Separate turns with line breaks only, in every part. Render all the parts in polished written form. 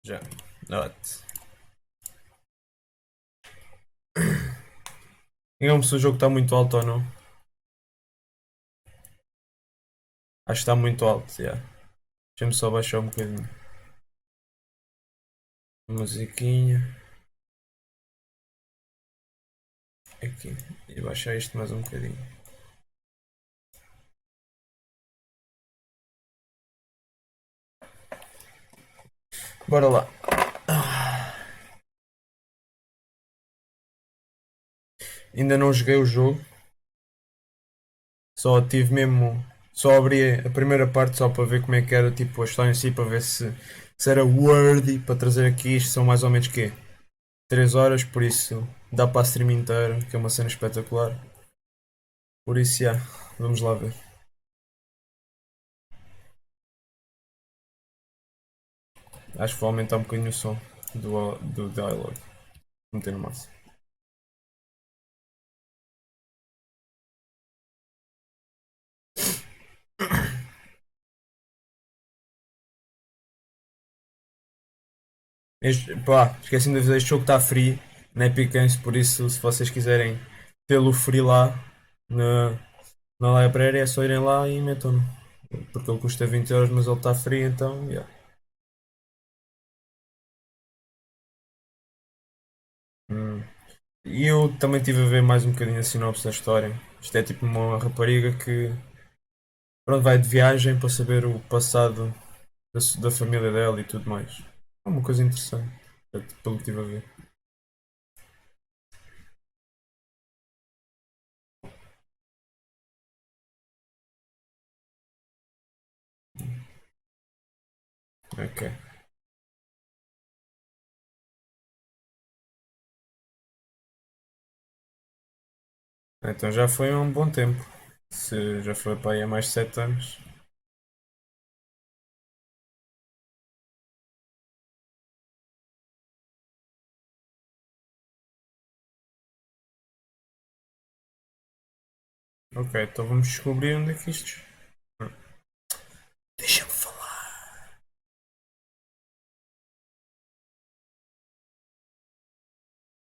Já. Note. Digamos se o jogo está muito alto ou não. Acho que está muito alto, já. Deixa-me só baixar um bocadinho. Musiquinha. Aqui. E baixar isto mais um bocadinho. Bora lá. Ainda não joguei o jogo. Só tive mesmo. Só abri a primeira parte só para ver como é que era tipo a história em si, para ver se era worthy para trazer aqui. Isto são mais ou menos quê? 3 horas, por isso dá para a stream inteira, que é uma cena espetacular. Por isso, já, vamos lá ver. Acho que vou aumentar um bocadinho o som do dialogue. Meter no máximo. Pá, esqueci de avisar, este jogo está free na Epic Games, por isso se vocês quiserem tê-lo free lá na, na library é só irem lá e metam-no. Porque ele custa 20 euros, mas ele está free, então, yeah. Hum. E eu também estive a ver mais um bocadinho a sinopse da história. Isto é tipo uma rapariga que pronto, vai de viagem para saber o passado da família dela e tudo mais. É uma coisa interessante, pelo que estive a ver. Ok. Então já foi há um bom tempo. Se já foi para aí há mais de 7 anos. Ok, então vamos descobrir onde é que isto. Deixa-me falar.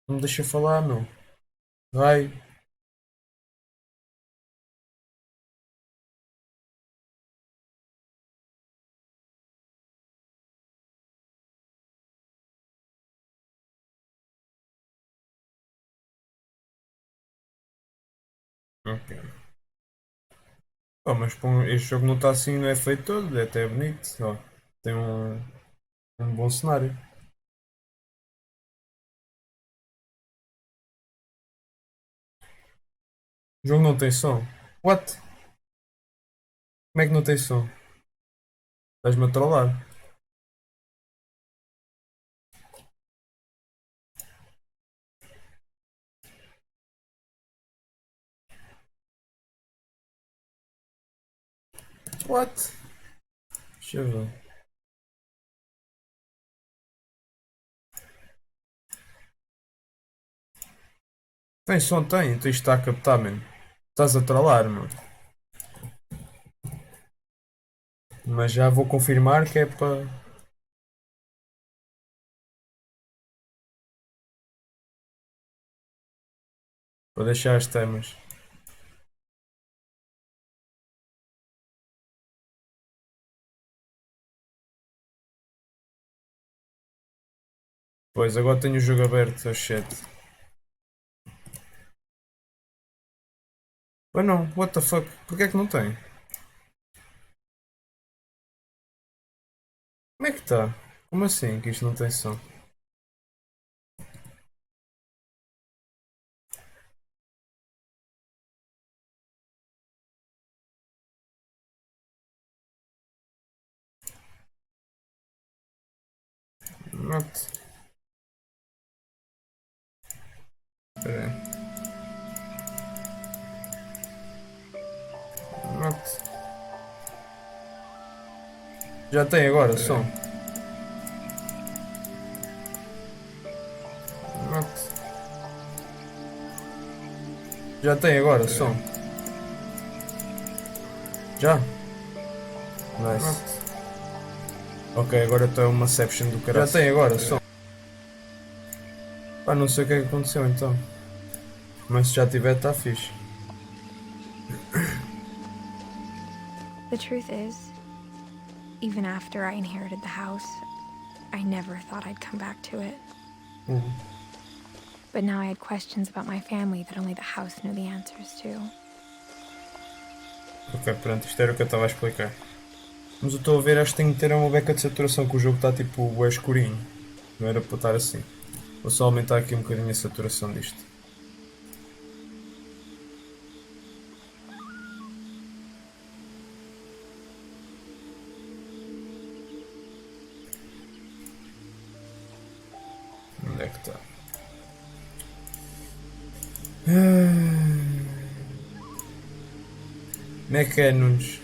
Não me deixa falar, meu. Vai. Ok. Oh, mas pô, este jogo não está assim, não é feito todo, é até bonito. Ó, tem um bom cenário. O jogo não tem som. What? Como é que não tem som? Estás-me a trollar. What? Deixa eu ver. Tem som, tem. Então isto está a captar, mano. Estás a trollar, mano. Mas já vou confirmar que é para deixar as temas. Pois, agora tenho o jogo aberto, oh shit. Mas não, what the fuck? Porquê é que não tem? Como é que está? Como assim que isto não tem som? Not. Espera aí. Not. Já tem agora som? Not. Já tem agora som? Já? Nice. Not. Ok, agora está umaCeption do caralho. Já tem agora, só. Pá, não sei o que é que aconteceu então. Mas se já tiver, está fixe.
The truth is, even after I inherited the house, I never thought I'd come back to it. But now I had questions about my family that only the house knew the answers to.
Ok, pronto, isto era o que eu estava a explicar. Mas eu estou a ver, acho que tenho que ter uma beca de saturação, que o jogo está tipo bué escurinho. Não era para estar assim. Vou só aumentar aqui um bocadinho a saturação disto. Onde é que está? Como é que é, Nunes?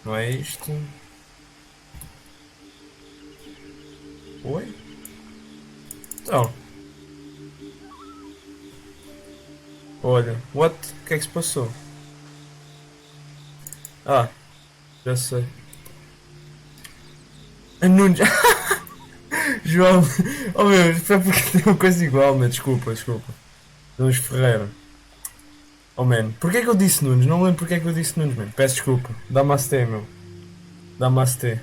Não é isto? Oi? Então. Olha, what? O que é que se passou? Ah, já sei. A Nunes. João. Oh meu, foi porque tem uma coisa igual, mas desculpa, desculpa. Nunes Ferreira. Oh man, porquê é que eu disse Nunes? Não lembro porque é que eu disse Nunes, man. Peço desculpa. Damasté, meu. Damasté.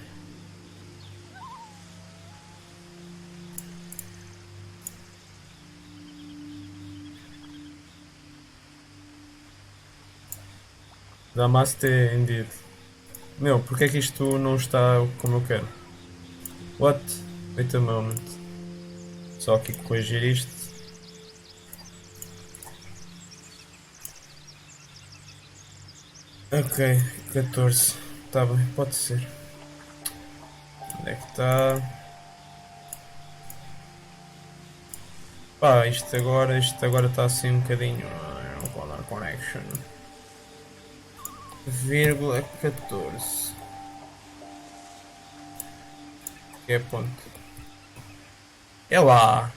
Damasté, indeed. Meu, porquê é que isto não está como eu quero? What? Wait a moment. Só aqui corrigir isto. Ok, 14. Tá bem, pode ser. Onde é que está? Pá, isto agora está assim um bocadinho. Color connection. Vírgula 14. Que é ponto. É lá.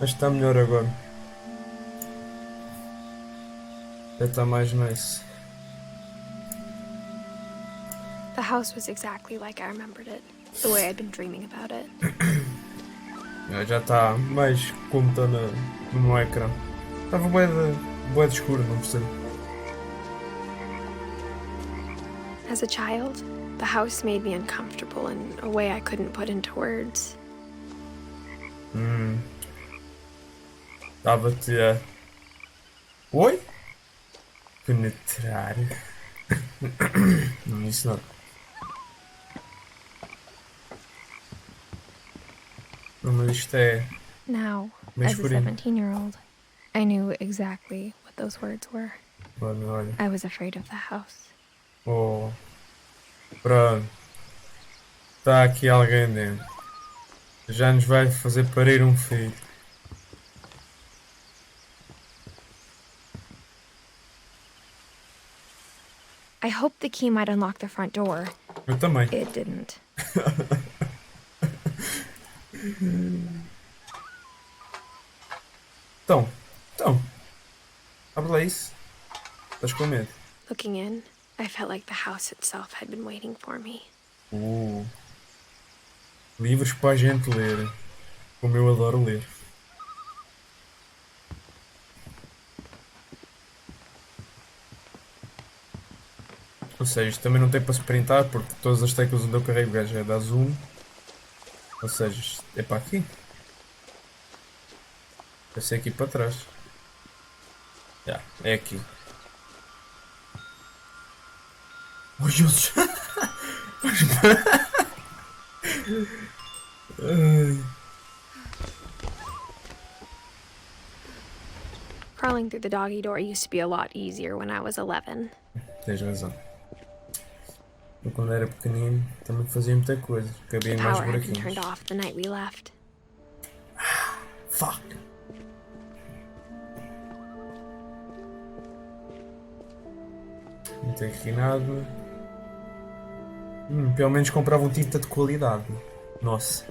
Mas está melhor agora. Já está mais nice.
The house was exactly like I remembered it, the way I'd been dreaming about it.
Já está mais como está no meu ecrã. Estava bué de escuro, não percebo.
As a child, the house made me uncomfortable in a way I couldn't put into words.
Estava-te a. Oi? Penetrar. Não, isso não. Não, mas isto é.
Now,
Mais
as a
escurinho.
17-year-old, I knew exactly what those words were.
Olha, olha.
I was afraid of the house.
Oh. Pronto. Está aqui alguém dentro. Já nos vai fazer parir um filho.
I hoped the key might unlock the front door.
Eu também.
It didn't.
Então. Abre lá isso. Estás com medo?
Looking in, I felt like the house itself had been waiting for me.
Livros para a gente ler. Como eu adoro ler. Ou seja, isto também não tem para se printar porque todas as teclas onde eu carrego o gajo é da zoom. Ou seja, isto é para aqui. Deve ser aqui para trás. Já, é aqui. Oh Jesus!
Crawling through the doggy door used to be a lot easier when I was 11.
Tens razão. Eu quando era pequenino também fazia muita coisa. Cabia
The
em mais
power had been turned
buraquinhos.
off the night we left.
Fuck! Não tem aqui nada. Pelo menos comprava um tinta de qualidade. Nossa.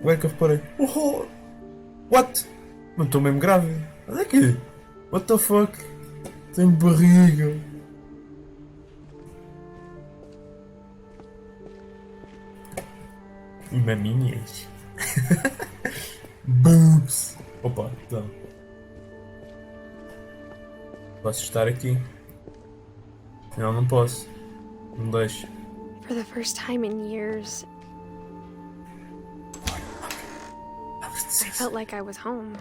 Agora que eu reparei. Oh, what? Não estou mesmo grávida. Olha aqui. What the fuck? Tenho barriga. E maminhas. Boobs. Opa, então. Posso estar aqui? Não, não posso. Não deixe.
For the first time in years, I felt like I was home.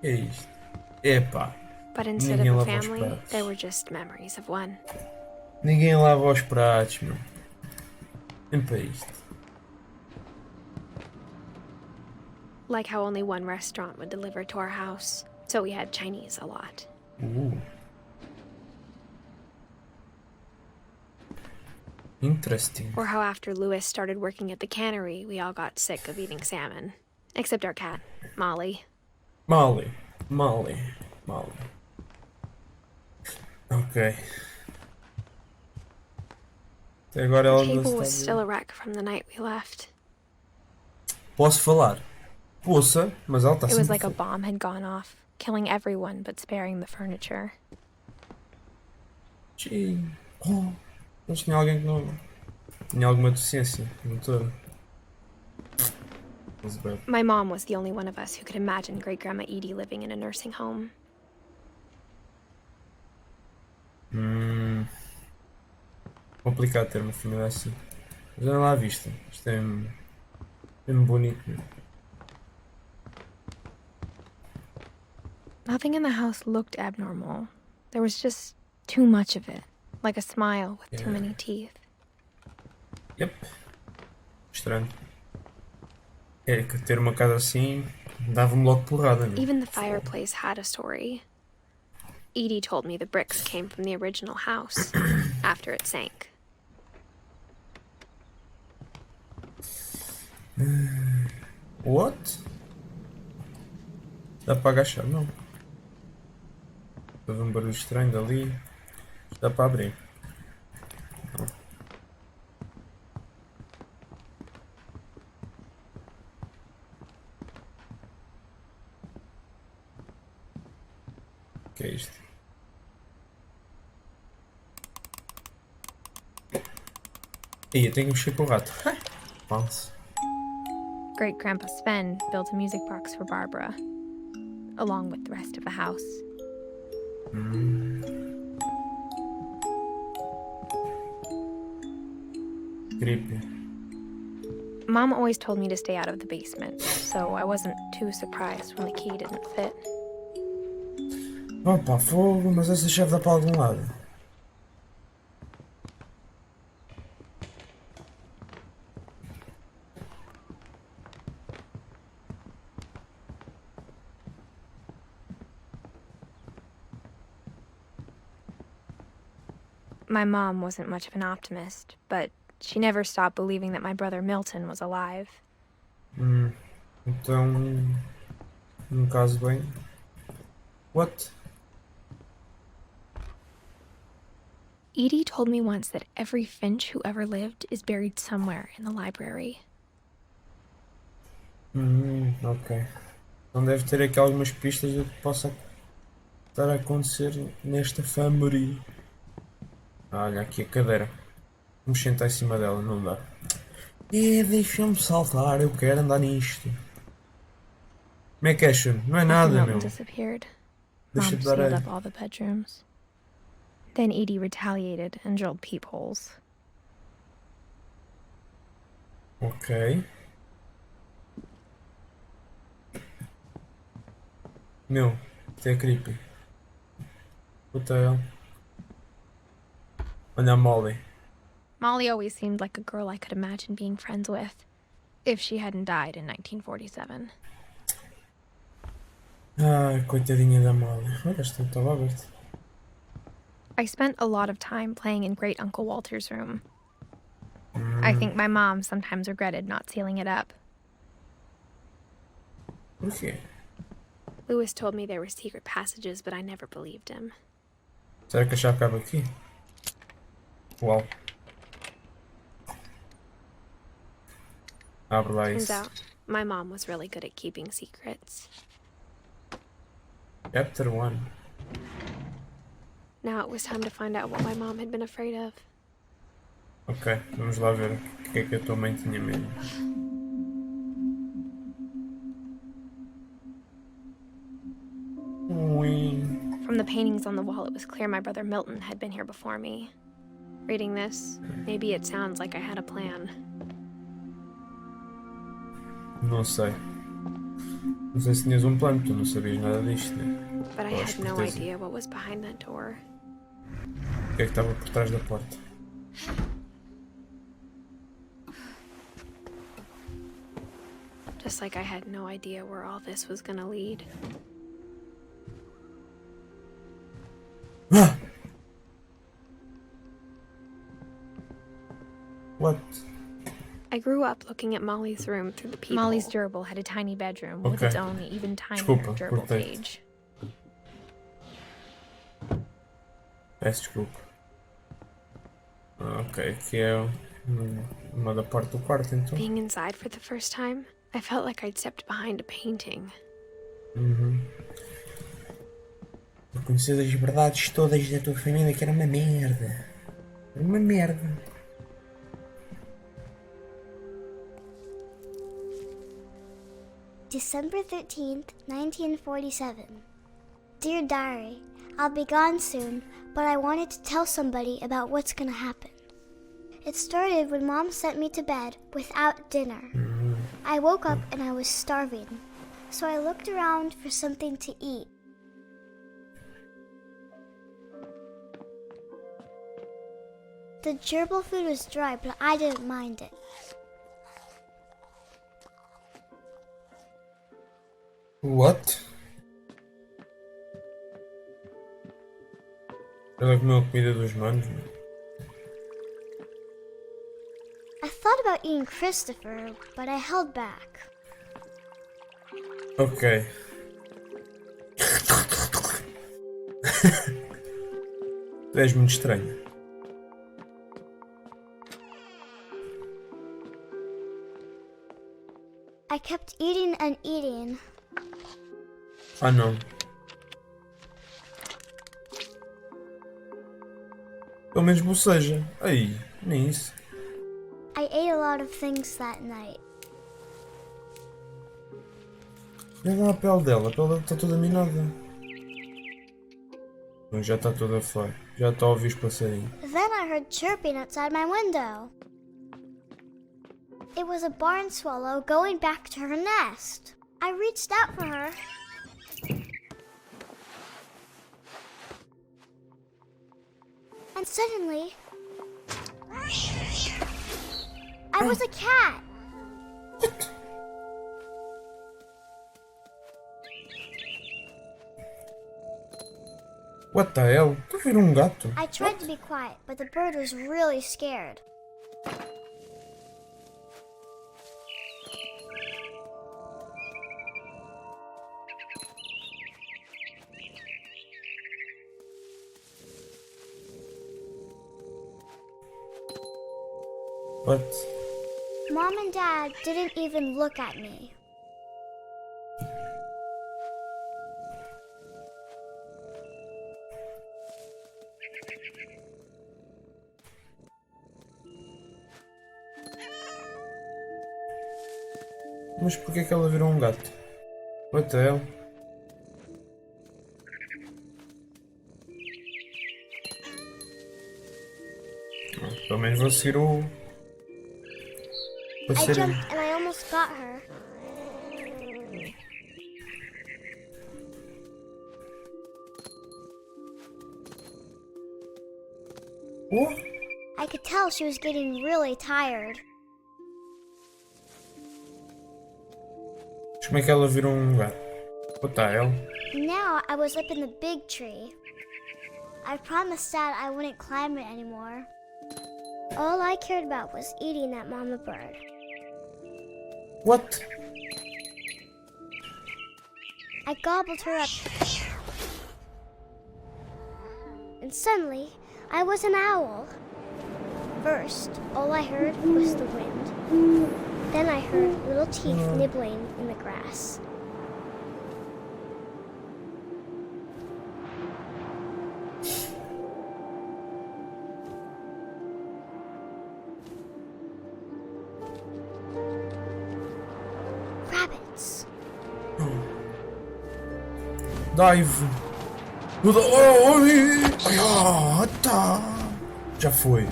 É isto. Epá.
But instead
Ninguém
of a
lava os
family,
pratos.
there were just memories of one.
Ninguém lava os pratos, meu. Nem para isto.
Like how only one restaurant would deliver to our house, so we had Chinese a lot.
Interesting.
Or how after Louis started working at the cannery, we all got sick of eating salmon. Except our cat, Molly.
Molly. Ok. Até agora
The
ela ainda
table
está
was still a
bem.
wreck from the night we left.
Posso falar? Poça, mas ela está
It was
sempre
like a
feia.
bomb had gone off, killing everyone but sparing the furniture.
Sim. Oh, mas tinha alguém que não. Tinha alguma deficiência motora. Mas bem.
My mom was the only one of us who could imagine Great Grandma Edie living in a nursing home.
Complicado ter uma família assim. Mas olha lá à vista. Isto é mesmo bonito. Meu.
Nothing in the house looked abnormal. There was just too much of it, like a smile with too
Yeah.
many teeth.
Yep. Estranho. É que ter uma casa assim dava-me logo porrada, meu.
Even the fireplace had a story. Edie told me the bricks came from the original house after it sank.
What? Dá para agachar? Não. Houve um barulho estranho dali. Dá para abrir. Não. O que é isto? Ih, eu tenho que mexer com o rato. Falso.
Great Grandpa Sven built a music box for Barbara, along with the rest of the house.
Creepy.
Mom always told me to stay out of the basement, so I wasn't too surprised when the key didn't fit.
Opa, fogo, mas essa chave dá para algum lado.
My mom wasn't much of an optimist, but she never stopped believing that my brother Milton was alive.
Então, no caso bem. What?
Edie told me once that every Finch who ever lived is buried somewhere in the library.
Ok. Então deve ter aqui algumas pistas do que possa estar a acontecer nesta família. Olha aqui a cadeira. Vamos sentar em cima dela, não dá. Deixa-me saltar, eu quero andar nisto. Como é que é, Shun? Não é
After
nada,
Milton
meu.
disappeared,
Deixa
Mom
de dar
sealed
a...
up all the bedrooms. Then Edie retaliated and drilled peepholes.
Ok. Meu, isto é creepy. Puta hell. Olha a Molly.
Molly always seemed like a girl I could imagine being friends with, if she hadn't died in 1947.
Ai, coitadinha da Molly. Olha, esta estava aberta.
I spent a lot of time playing in Great Uncle Walter's room. I think my mom sometimes regretted not sealing it up.
Porquê?
Louis told me there were secret passages, but I never believed him.
Será que a chave cabe aqui? Uau. Abre lá
Turns
isso.
out, my mom was really good at keeping secrets.
Chapter 1.
Now it was time to find out what my mom had been afraid of.
Ok, vamos lá ver o que é que a tua mãe tinha medo. Ui.
From the paintings on the wall, it was clear my brother Milton had been here before me. Reading this, maybe it sounds like I had a plan.
Não sei. Não sei se tinhas um plano, tu não sabias nada disto, né?
But I
Eu
had
acho
no
certeza.
idea what was behind that door.
O que é que estava por trás da porta?
Just like I had no idea where all this was gonna lead.
Ah! What?
I grew up looking at Molly's room through the peephole. Molly's gerbil had a tiny bedroom with
Okay.
its own even tinier
Desculpa,
gerbil
cortei-te.
cage.
Peço desculpa. Ok, aqui é uma da parte do quarto, então.
Being inside for the first time, I felt like I'd stepped behind a painting.
Por conhecer as verdades todas da tua família, que era uma merda. Era uma merda.
December 13th, 1947. Dear Diary, I'll be gone soon, but I wanted to tell somebody about what's gonna happen. It started when Mom sent me to bed without dinner. I woke up and I was starving, so I looked around for something to eat. The gerbil food was dry, but I didn't mind it.
What? Ela comeu a comida dos manos, meu.
I thought about eating Christopher, but I held back.
Ok. Tu és muito estranho.
I kept eating and eating.
Ah, não. Pelo menos boceja. Aí, nem isso.
I ate a lot of things that night.
Olha lá a pele dela está toda minada. Já está toda fora. Já está a ouvir os passarinhos.
Then I heard chirping outside my window. It was a barn swallow going back to her nest. I reached out for her. And suddenly, I was a cat.
What? What the hell? Estou a ver um gato.
I tried to be quiet, but the bird was really scared.
What?
Mom and Dad didn't even look at me.
Mas porquê é que ela virou um gato? What the hell? Pelo menos vou seguir o...
I
passarinho.
jumped and I almost got her.
Oh?
I could tell she was getting really tired.
Mas como é que ela virou um gato? What the hell?
Now I was up in the big tree. I promised Dad I wouldn't climb it anymore. All I cared about was eating that mama bird.
What?
I gobbled her up. And suddenly, I was an owl. First, all I heard was the wind. Then I heard little teeth nibbling in the grass. Rabbits.
Dive! Oh, tá! Já foi.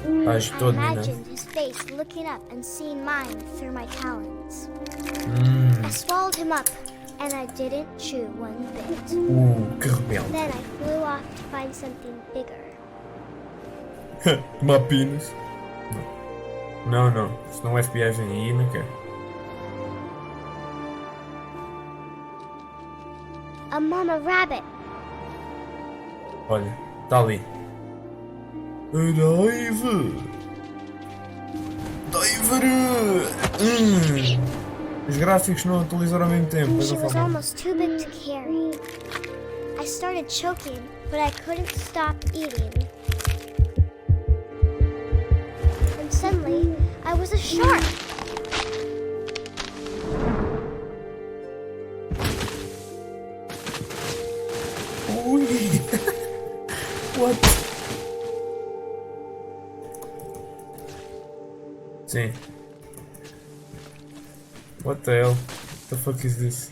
Estás
I
todo, menina.
imagined his face looking up and seeing mine through my talons. I swallowed him up, and I didn't chew one bit.
Que rebelde.
Then I flew off to find something bigger.
Tomar pinos. Não, não. Se não o FBI vem aí, não quero.
A mama rabbit.
Olha, está ali. Dive! Diver! Os gráficos não atualizaram ao mesmo tempo. Mas
She
não
was
faz mal.
almost too big to carry. I started choking, but I couldn't stop eating. And suddenly, I was a shark.
Ui! What? Sim. What the hell? The fuck is this?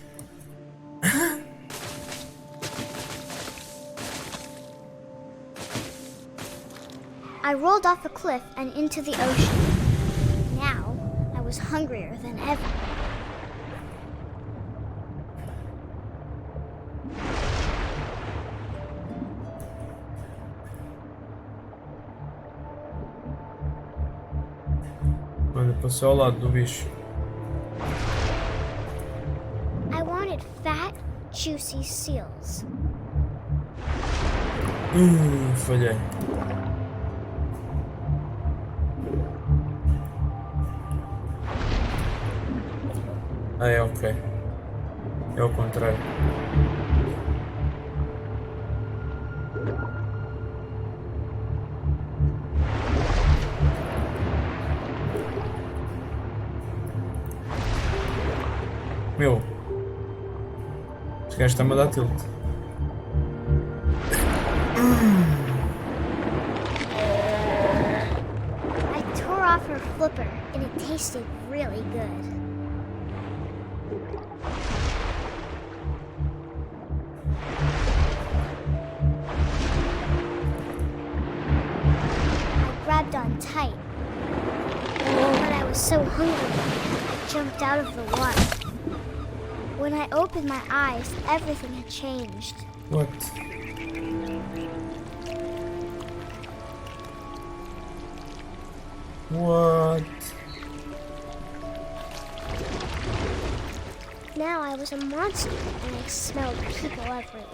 I rolled off a cliff and into the ocean. Now, I was hungrier than ever.
Olha, passou ao lado do bicho.
I wanted fat, juicy seals.
Falhei. Ah, é ok. É o contrário. Meu, este gajo está-me a dar tilt.
I tore off her flipper, and it tasted really good. I grabbed on tight. But I was so hungry, I jumped out of the water. When I opened my eyes, everything had changed.
What? What?
Now I was a monster, and I smelled people everywhere.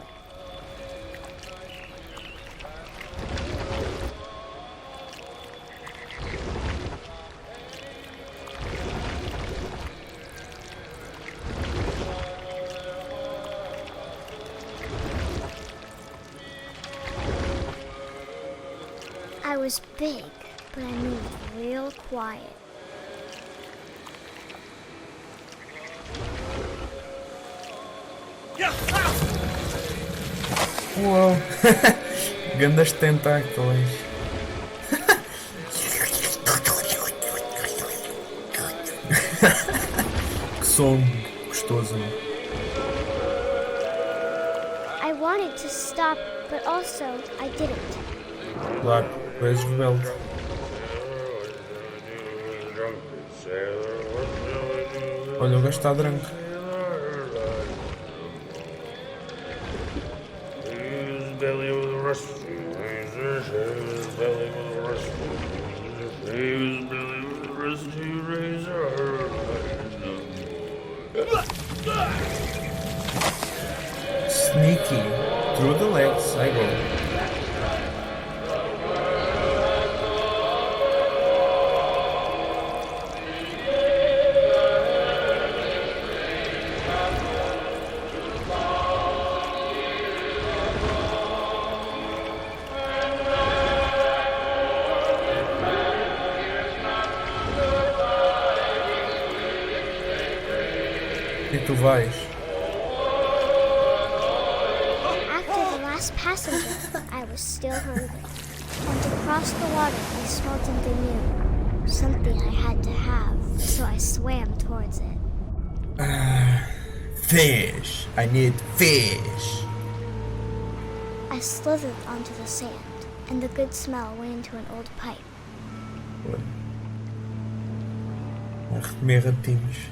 I was big, but I moved real quiet.
Uou! Grandes tentáculos. Que som gostoso.
I wanted to stop, but also I didn't.
Claro, tu és rebelde. Olha, o gajo está branco. Sneaky. Through the legs, I go. E tu vais?
After the last passenger, I was still hungry. And to cross the water, I smelled something new. Something I had to have, so I swam towards it.
Fish! I need fish!
I slithered onto the sand, and the good smell went into an old pipe.
Olha. A comer ratinhos.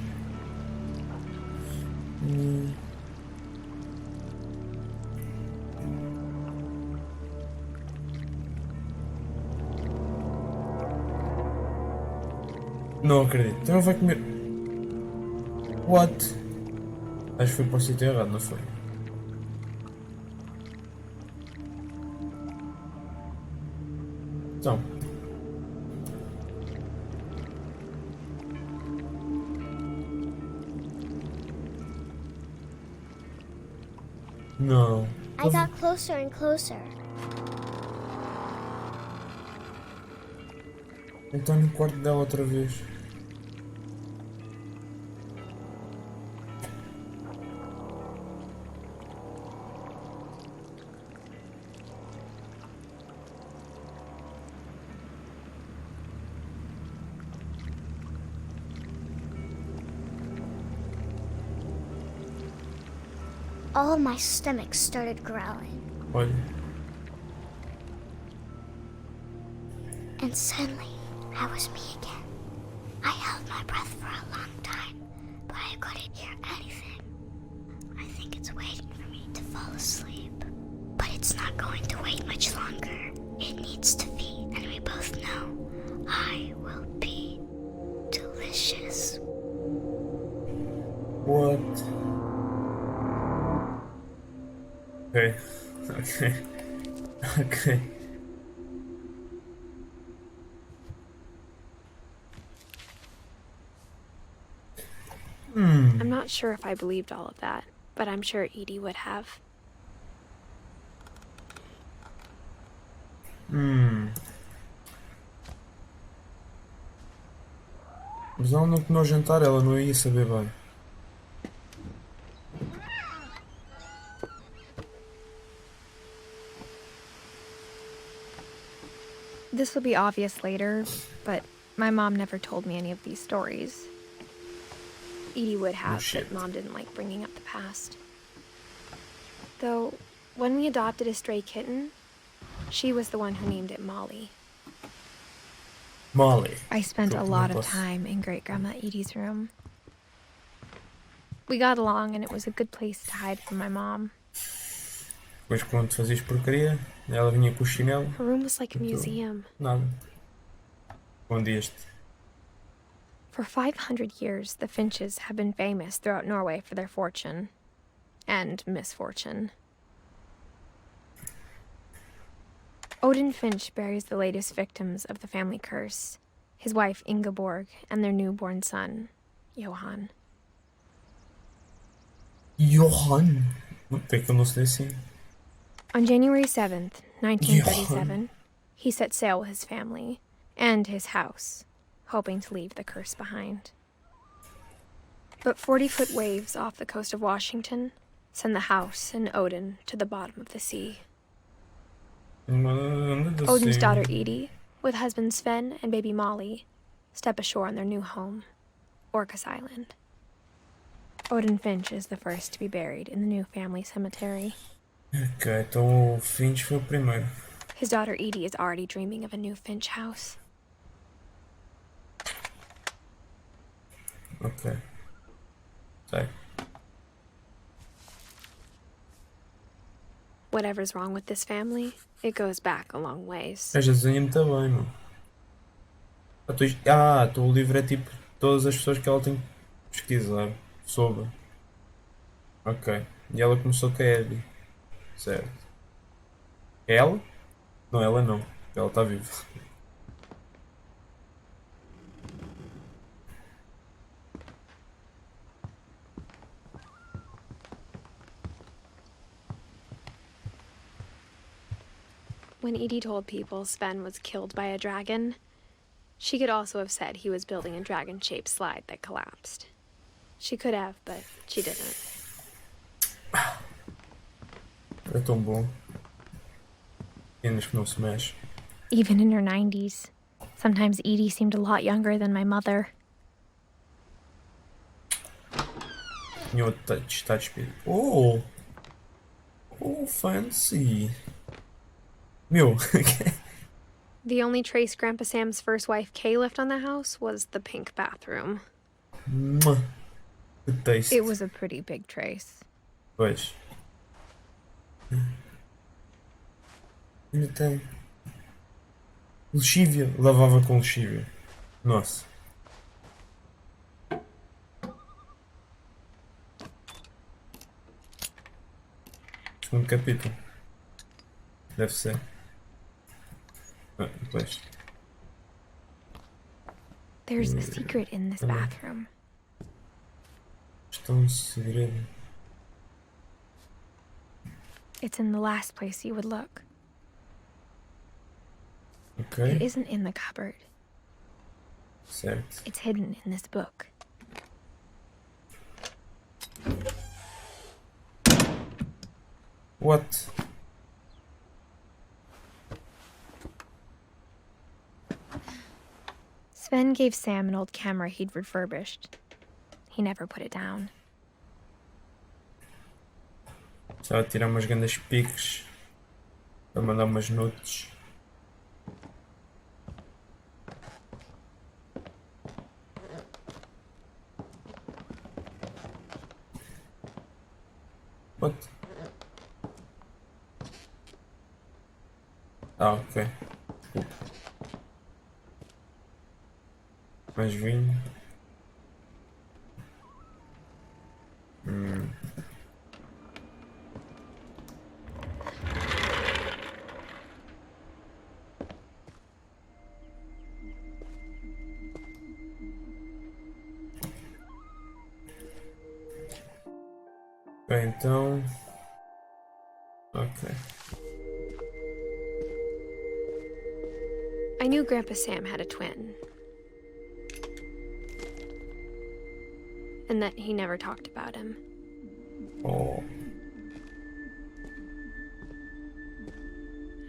Não acredito. Então vai comer. What? Acho que foi para o sítio errado, não foi? Então. Não.
I got closer and closer.
Então no quarto dela outra vez.
All my stomach started growling.
Olha.
And suddenly, I was me again. I held my breath for a long time, but I couldn't hear anything. I think it's waiting for me to fall asleep. But it's not going to wait much longer. It needs to feed, and we both know I will be delicious.
What? Okay. Okay. Okay.
I'm not sure if I believed all of that, but I'm sure Edie would have.
Mas ela não comeu o jantar, ela não ia saber bem.
This will be obvious later, but my mom never told me any of these stories. Edie would have,
shit.
but Mom didn't like bringing up the past. Though, when we adopted a stray kitten, she was the one who named it Molly.
Molly.
I spent a lot of time in Great-Grandma Edie's room. We got along, and it was a good place to hide from my mom.
Depois quando fazias porcaria, ela vinha com o chinelo.
Her room was like a museum.
Nada. Escondias-te.
For 500 years, the Finches have been famous throughout Norway for their fortune. And misfortune. Odin Finch buries the latest victims of the family curse, his wife Ingeborg and their newborn son, Johan.
Johan? Por que eu não sei assim?
On January 7th, 1937, he set sail with his family and his house, hoping to leave the curse behind. But 40-foot waves off the coast of Washington send the house and Odin to the bottom of the sea. Odin's daughter Edie, with husband Sven and baby Molly, step ashore on their new home, Orcas Island. Odin Finch is the first to be buried in the new family cemetery.
Ok, então o Finch foi o primeiro.
His daughter Edie is already dreaming of a new Finch house.
Ok. Sei.
Whatever's wrong with this family, it goes back a long ways.
Esta desenha muito bem, meu. O livro é tipo todas as pessoas que ela tem que pesquisar sobre. Ok. E ela começou com a Abby. Certo. Ela? Não, ela não. Ela está viva.
When Edie told people Sven was killed by a dragon, she could also have said he was building a dragon-shaped slide that collapsed. She could have, but she didn't.
É tão bom. Pequenas que não se mexe.
Even in her 90s. Sometimes Edie seemed a lot younger than my mother.
Tinha outro touch speed. Oh! Oh, fancy. Meu.
The only trace Grandpa Sam's first wife, Kay, left on the house was the pink bathroom.
Mua. Que taste.
It was a pretty big trace.
Pois. Ainda tem. Lexívia. Lavava com lexívia. Nossa. Segundo capítulo. Deve ser. Ah, pois.
There's a secret in this bathroom.
Está um segredo.
It's in the last place you would look.
Ok.
It isn't in the cupboard.
Certo.
It's hidden in this book.
What?
Sven gave Sam an old camera he'd refurbished. He never put it down.
Estava a tirar umas grandes piques. Para mandar umas notes. What? Ah, ok. Desculpa. Mais vinho. Bem, então. Ok.
I knew Grandpa Sam had a twin. And that he never talked about him.
Oh.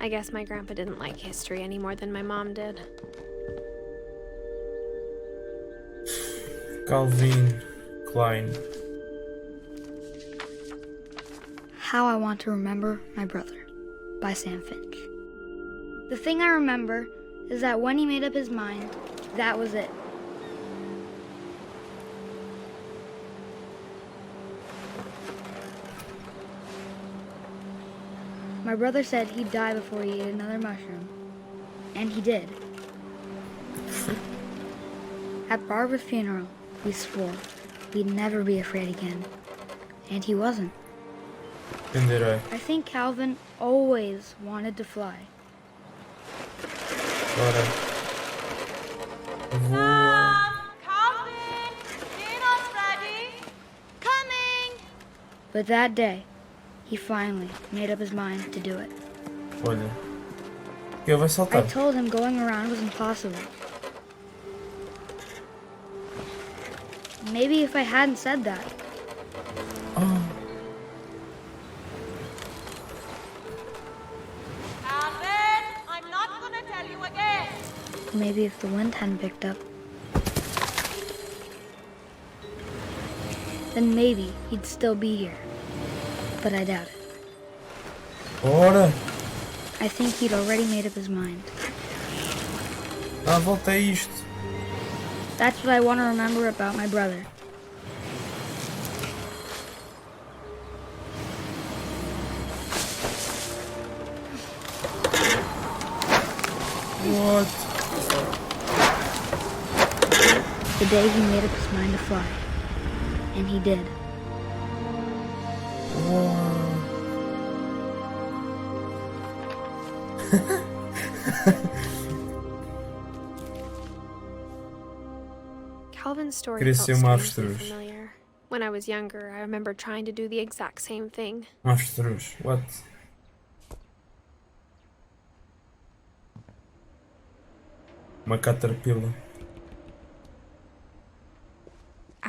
I guess my grandpa didn't like history any more than my mom did.
Calvin Klein.
How I Want to Remember My Brother by Sam Finch. The thing I remember is that when he made up his mind, that was it. My brother said he'd die before he ate another mushroom. And he did. At Barbara's funeral, we swore we'd never be afraid again. And he wasn't.
Entenderei.
I think Calvin always wanted to fly.
Ora. Voa.
Calvin, dinner's ready. Coming.
But that day, he finally made up his mind to do it.
Olha. Que vai
I
saltar.
told him going around was impossible. Maybe if I hadn't said that,
Oh.
Calvin, I'm not gonna tell you again.
maybe if the wind hadn't picked up, then maybe he'd still be here. But I doubt it.
Ora.
I think he'd already made up his mind.
Ah, volta a isto.
That's what I want to remember about my brother.
What?
The day he made up his mind to fly. And he did.
Wow.
Calvin's story
Queria
felt
ser uma
strangely
avestruz.
familiar. When I was younger, I remember trying to do the exact same thing.
Avestruz. What? Uma caterpillar.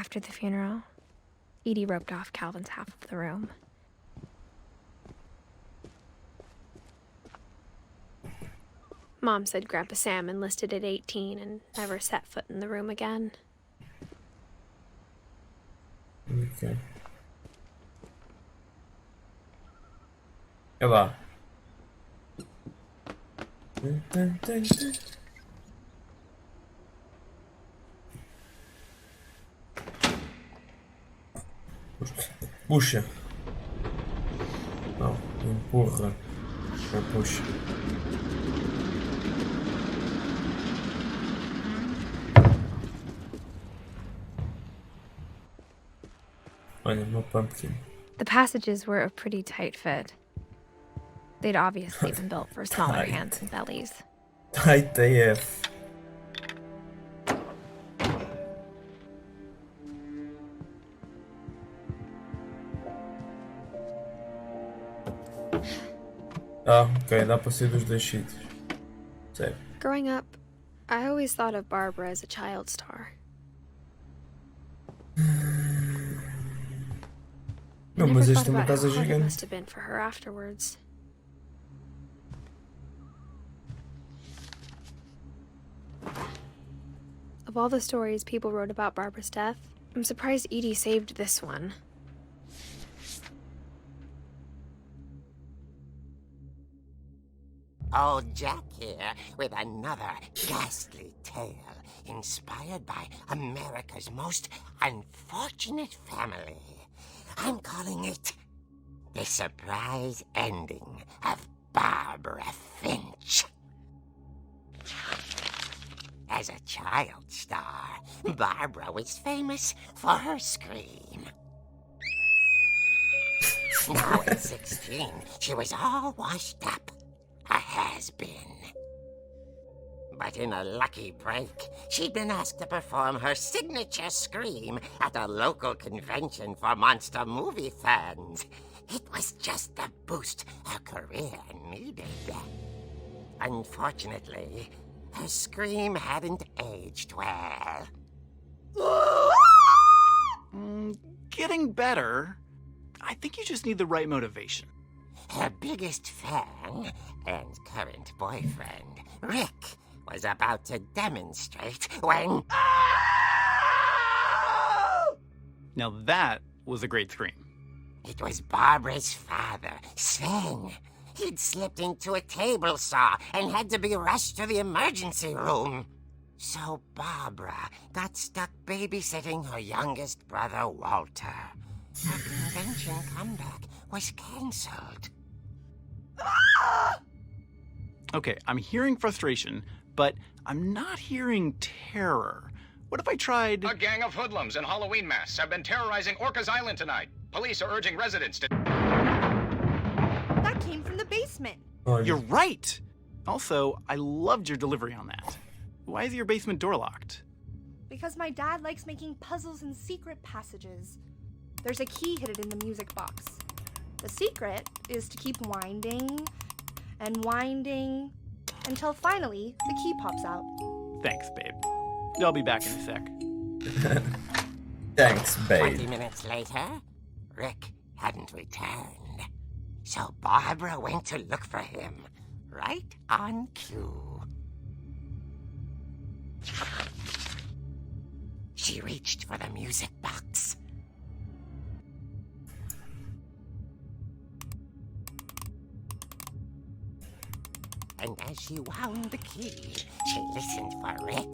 After the funeral, Edie roped off Calvin's half of the room. Mom said Grandpa Sam enlisted at 18 and never set foot in the room again.
Ok. É lá. Puxa. Não, empurra. Não puxa. Olha, meu pumpkin.
The passages were a pretty tight fit. They'd obviously been built for smaller
Tight.
hands and bellies.
Tight AF. Ah, ok, dá para ser dos dois sítios. Sério.
Growing up, I always thought of Barbara as a child star.
Não,
I
mas
never
esta
thought
é uma
about
casa
how hard it
gigante.
must have been for her afterwards. Of all the stories people wrote about Barbara's death, I'm surprised Edie saved this one.
Old Jack here with another ghastly tale inspired by America's most unfortunate family. I'm calling it The Surprise Ending of Barbara Finch. As a child star, Barbara was famous for her scream. Now at 16, she was all washed up. A has-been. But in a lucky break, she'd been asked to perform her signature scream at a local convention for monster movie fans. It was just the boost her career needed. Unfortunately, her scream hadn't aged well.
Getting better. I think you just need the right motivation.
Her biggest fan and current boyfriend, Rick, was about to demonstrate when...
Now that was a great scream.
It was Barbara's father, Sven. He'd slipped into a table saw and had to be rushed to the emergency room. So Barbara got stuck babysitting her youngest brother, Walter. Her convention comeback was cancelled.
Okay, I'm hearing frustration, but I'm not hearing terror. What if I tried...
A gang of hoodlums in Halloween masks have been terrorizing Orcas Island tonight. Police are urging residents to...
That came from the basement.
Olha.
You're right! Also, I loved your delivery on that. Why is your basement door locked?
Because my dad likes making puzzles and secret passages. There's a key hidden in the music box. The secret is to keep winding and winding until finally the key pops out.
Thanks, babe. I'll be back in a sec.
Thanks,
20
babe.
minutes later, Rick hadn't returned. So Barbara went to look for him, right on cue. She reached for the music box. And as she wound the key, she listened for Rick,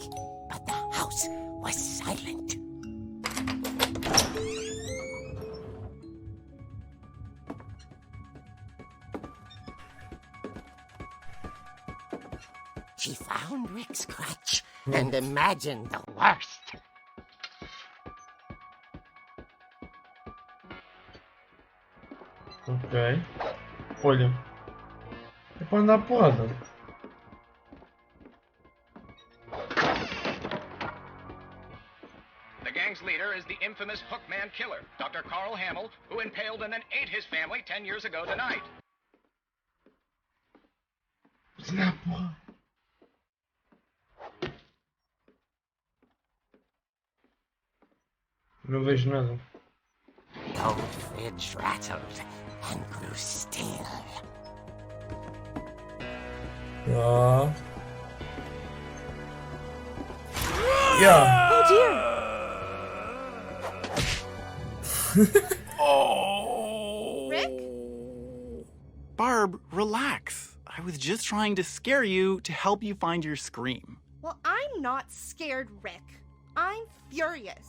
but the house was silent. She found Rick's crutch and imagined the worst.
Ok. Olha. É para andar porrada.
The gang's leader is the infamous Hookman killer, Dr. Carl Hamill, who impaled and then ate his family 10 years ago tonight.
Andar porrada. Não vejo nada.
The old fridge rattled and grew still.
Ah. Yeah.
Oh dear!
Oh!
Rick?
Barb, relax. I was just trying to scare you to help you find your scream.
Well, I'm not scared, Rick. I'm furious.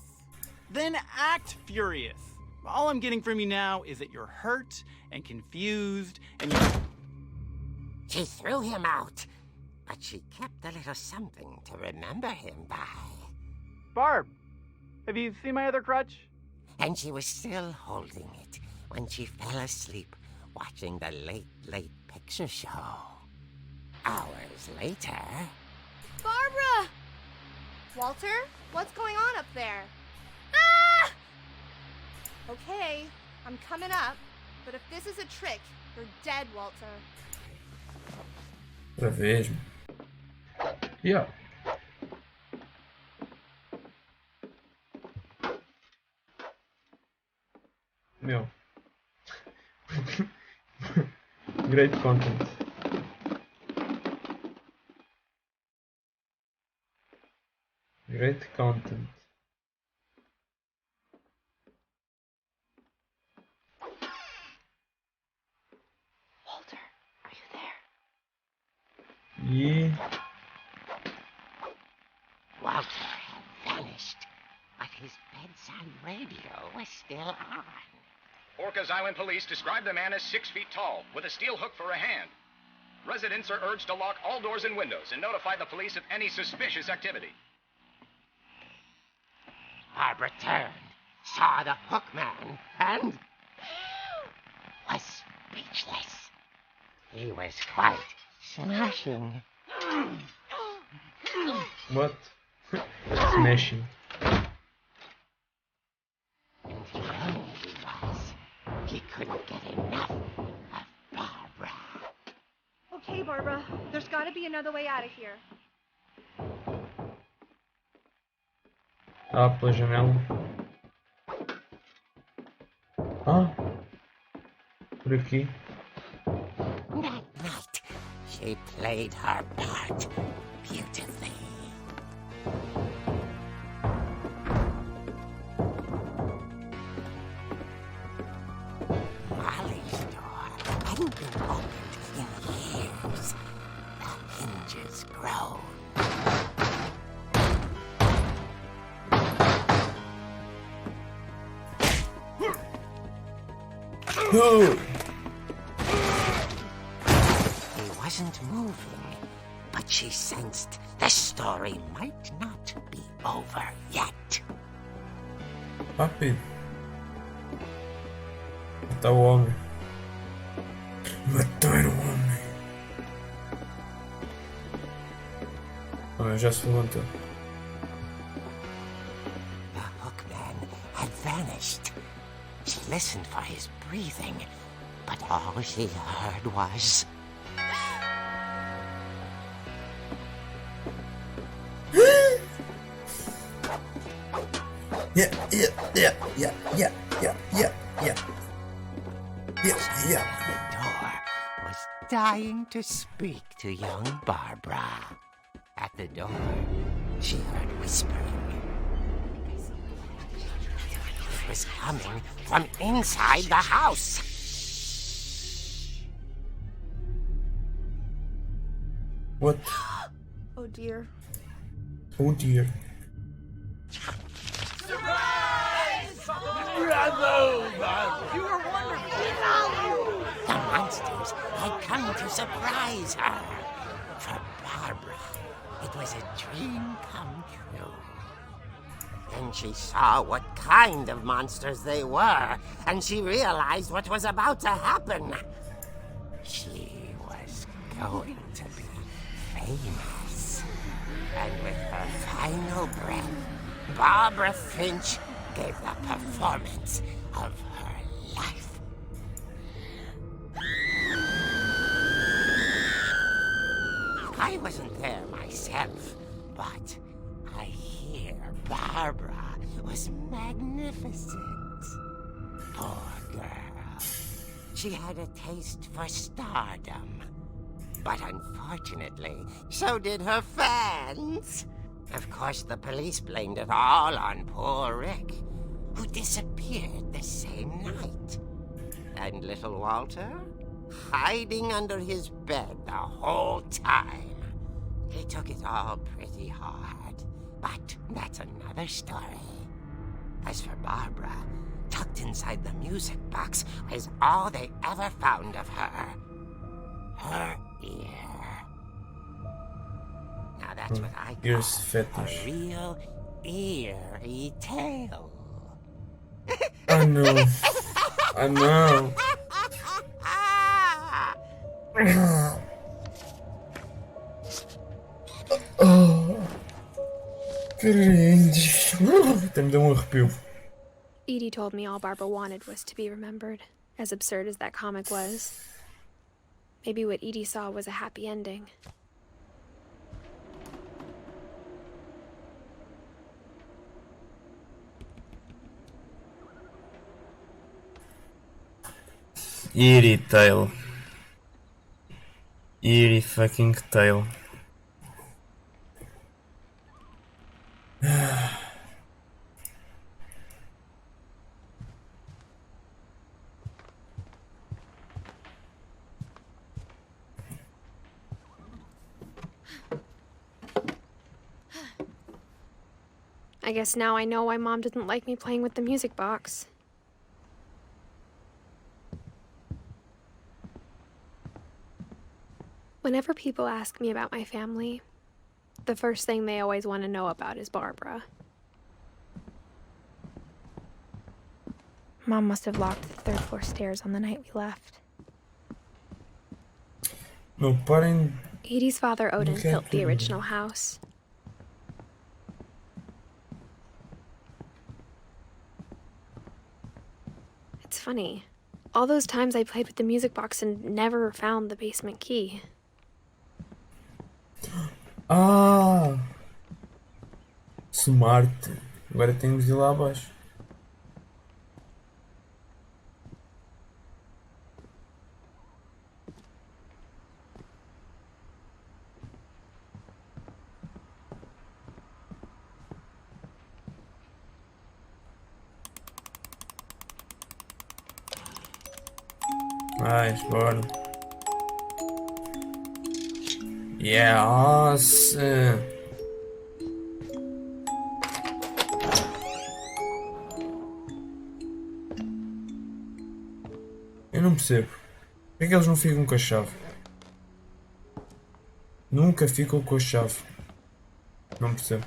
Then act furious. All I'm getting from you now is that you're hurt and confused and you...
She threw him out, but she kept a little something to remember him by.
Barb, have you seen my other crutch?
And she was still holding it when she fell asleep watching the late picture show. Hours later...
Barbara! Walter, what's going on up there? Ah! Okay, I'm coming up, but if this is a trick, you're dead, Walter.
Outra vez. Yeah. Meu. Great content. Great content.
Walter, are you there?
E.
Walter had vanished, but his bedside radio was still on.
Orcas Island police describe the man as 6 feet tall, with a steel hook for a hand. Residents are urged to lock all doors and windows and notify the police of any suspicious activity.
Barbara turned, saw the hook man, and was speechless. He was quite smashing.
What? Smashing.
And he knew he was. He couldn't get enough of Barbara.
Okay, Barbara, there's gotta be another way out of here.
Ah, pela janela. Ah. Por aqui.
That night, she played her part beautifully. Molly's door hadn't been opened in years. The hinges groaned.
Oh.
He wasn't moving, but she sensed the story might not be over yet.
Rápido. Matar o homem. Matar o homem. Ah, já se levantou.
The hookman had vanished. She listened for his breathing, but all she heard was...
Yeah.
The door was dying to speak to young Barbara. At the door, she heard whispering. It was coming from inside the house.
What?
Oh dear.
Oh dear.
The monsters had come to surprise her. For Barbara, it was a dream come true. Then she saw what kind of monsters they were, and she realized what was about to happen. She was going to be famous. And with her final breath, Barbara Finch gave the performance of her life. I wasn't there myself, but I hear Barbara was magnificent. Poor girl. She had a taste for stardom. But unfortunately, so did her fans. Of course, the police blamed it all on poor Rick, who disappeared the same night. And little Walter, hiding under his bed the whole time. He took it all pretty hard, but that's another story. As for Barbara, tucked inside the music box was all they ever found of her. Her ear. Now that's what I call
Ears fetish.
a real eerie tale.
I know. I know. Oh, cringe. Até me deu arrepio.
Edie told me all Barbara wanted was to be remembered, as absurd as that comic was. Maybe what Edie saw was a happy ending.
Eerie tale. Eerie fucking tale.
I guess now I know why Mom didn't like me playing with the music box. Whenever people ask me about my family, the first thing they always want to know about is Barbara. Mom must have locked the third floor stairs on the night we left.
Meu, parem.
Edie's father, Odin,
Okay,
built the
cool.
original house. It's funny. All those times I played with the music box and never found the basement key.
Ah! Smart. Agora temos de ir lá abaixo. Mais, bora. Yes! Eu não percebo. Por que é que eles não ficam com a chave? Nunca ficam com a chave. Não percebo.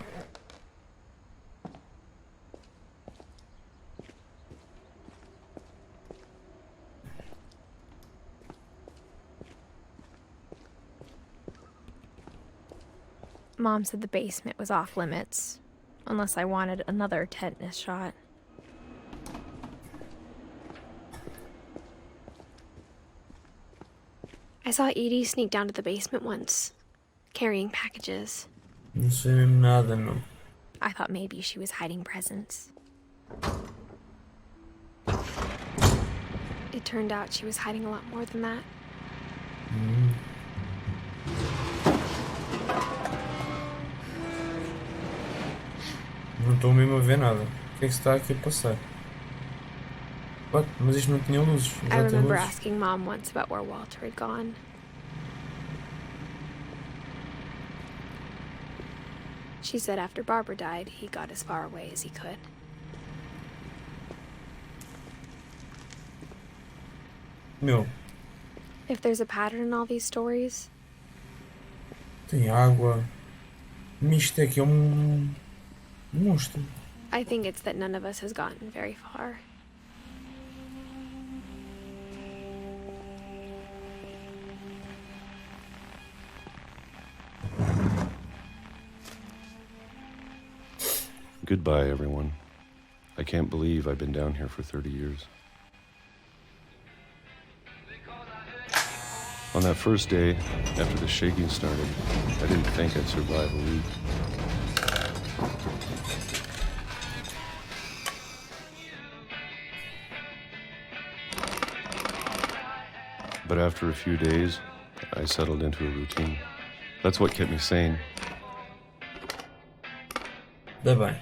Mom said the basement was off limits, unless I wanted another tetanus shot. I saw Edie sneak down to the basement once, carrying packages.
Não sei mesmo nada, não.
I thought maybe she was hiding presents. It turned out she was hiding a lot more than that.
Não estou mesmo a ver nada. O que é que se está aqui a passar? What? Mas isto não tinha luzes.
I
Já tem
remember
luzes.
asking Mom once about where Walter had gone. She said after Barbara died, he got as far away as he could.
Meu,
If there's a pattern in all these stories,
tem água. Isto aqui é monstro.
I think it's that none of us has gotten very far.
Goodbye, everyone. I can't believe I've been down here for 30 years. On that first day, after the shaking started, I didn't think I'd survive a week. But after a few days, I settled into a routine. That's what kept me sane.
Ainda bem.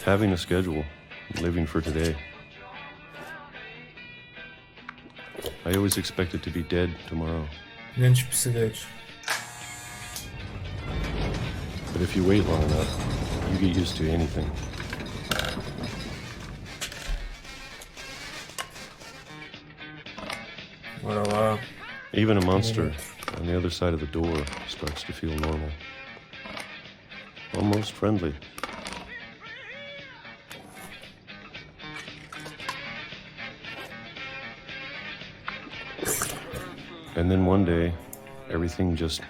Having a schedule, living for today. I always expected to be dead tomorrow.
Menos pesadelos.
But if you wait long enough, you get used to anything.
Bora lá.
Even a monster on the other side of the door starts to feel normal. Almost friendly. And then one day, everything just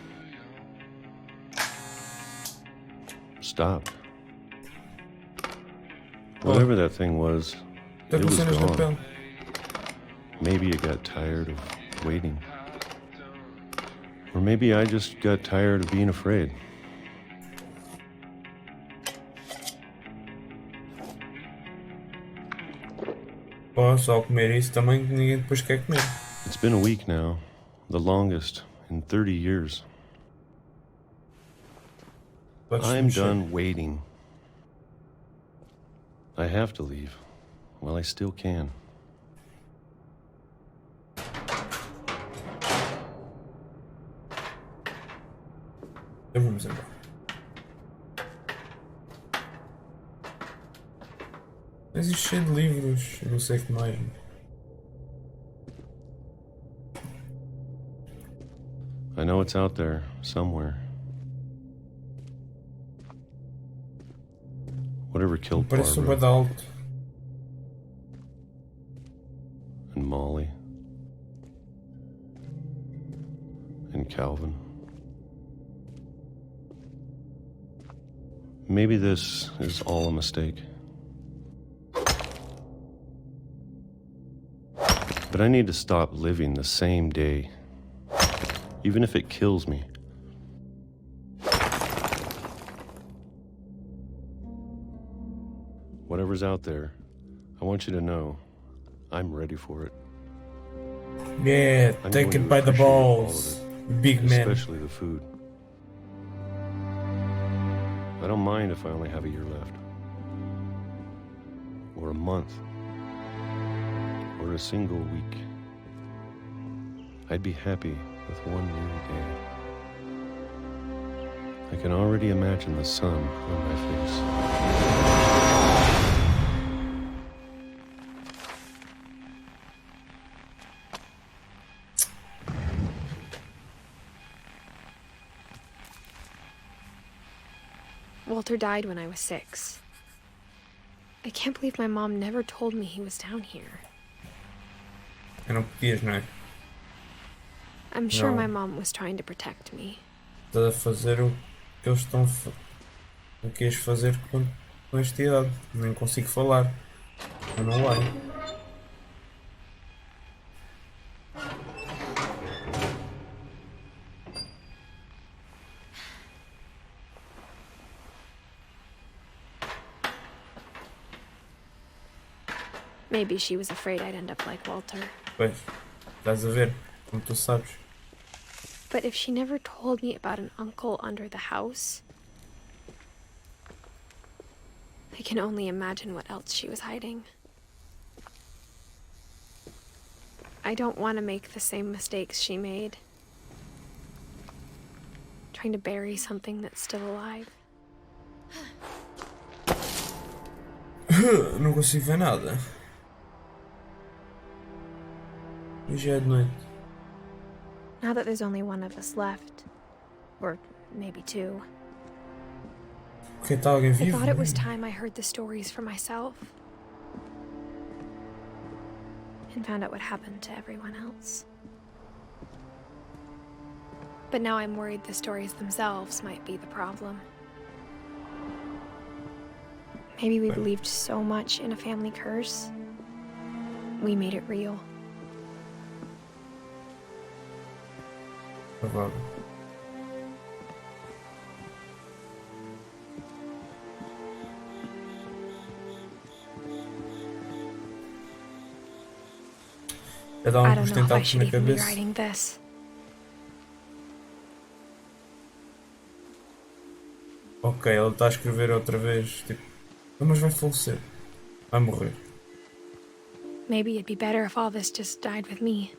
stopped. Whatever that thing was,
Tá
it
com
was
cenas na
gone.
pele.
Maybe it got tired of waiting. Or maybe I just got tired of being afraid.
Pô, só comer isso também que ninguém depois quer comer.
It's been a week now, the longest in 30 years.
Podes
I'm
mexer.
done waiting. I have to leave. Well, I still can.
Então vamos embora. Mas isto cheio de livros, eu não sei o que mais.
I know it's out there, somewhere. Whatever killed
Parece um
Barbara
bué de alto.
and Molly and Calvin. Maybe this is all a mistake. But I need to stop living the same day, even if it kills me. Whatever's out there, I want you to know I'm ready for it.
Yeah,
I'm
take
going
it
to
by the
appreciate all of
balls.
it,
Big man.
especially the food. I don't mind if I only have a year left, or a month, or a single week. I'd be happy with one new day. I can already imagine the sun on my face.
Walter died when I was 6. I can't believe my mom never told me he was down here.
Eu não podias, não é?
I'm sure
No.
my mom was trying to protect me.
Estás a fazer o que eles estão o que ias fazer com esta idade. Nem consigo falar. Eu não leio.
Maybe she was afraid I'd end up like Walter.
Pois, estás a ver, como tu sabes.
But if she never told me about an uncle under the house, I can only imagine what else she was hiding. I don't want to make the same mistakes she made. Trying to bury something that's still alive.
Não consigo ver nada. E já é de noite.
Now that there's only one of us left, or maybe 2,
Porque está alguém
I
vivo?
thought it was time I heard the stories for myself and found out what happened to everyone else. But now I'm worried the stories themselves might be the problem. Maybe we believed so much in a family curse, we made it real.
Provável. a dar
I
uns
don't know if I
tentados
should
na
even be
cabeça.
writing this.
Ok, ele está a escrever outra vez, tipo, "Não, mas vai falecer, vai morrer."
Maybe it'd be better if all this just died with me.